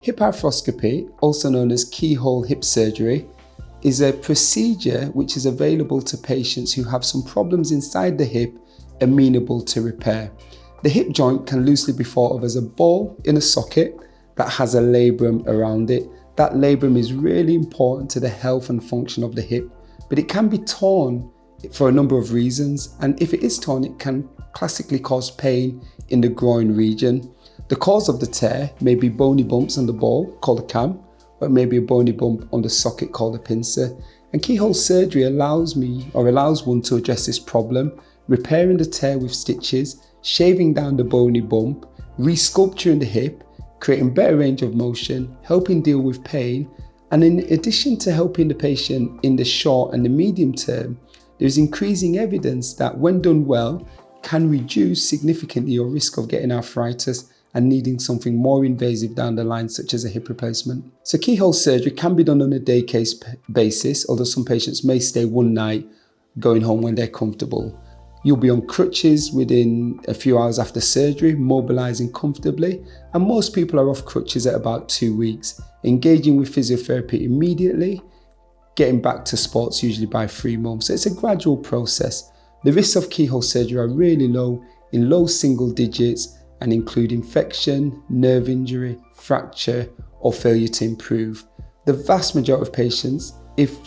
Hip arthroscopy, also known as keyhole hip surgery, is a procedure which is available to patients who have some problems inside the hip amenable to repair. The hip joint can loosely be thought of as a ball in a socket that has a labrum around it. That labrum is really important to the health and function of the hip, but it can be torn for a number of reasons, and if it is torn, it can classically cause pain in the groin region. The cause of the tear may be bony bumps on the ball, called a cam, or it may be a bony bump on the socket called a pincer. And keyhole surgery allows one to address this problem, repairing the tear with stitches, shaving down the bony bump, resculpturing the hip, creating better range of motion, helping deal with pain. And in addition to helping the patient in the short and the medium term, there is increasing evidence that when done well, can reduce significantly your risk of getting arthritis and needing something more invasive down the line, such as a hip replacement. So keyhole surgery can be done on a day case basis, although some patients may stay one night going home when they're comfortable. You'll be on crutches within a few hours after surgery, mobilizing comfortably, and most people are off crutches at about 2 weeks, engaging with physiotherapy immediately, getting back to sports usually by 3 months. So it's a gradual process. The risks of keyhole surgery are really low, in low single digits, and include infection, nerve injury, fracture, or failure to improve. The vast majority of patients, if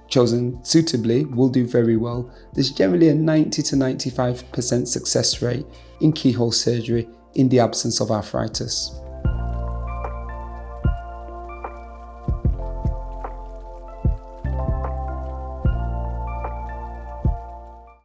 chosen suitably, will do very well. There's generally a 90 to 95% success rate in keyhole surgery in the absence of arthritis.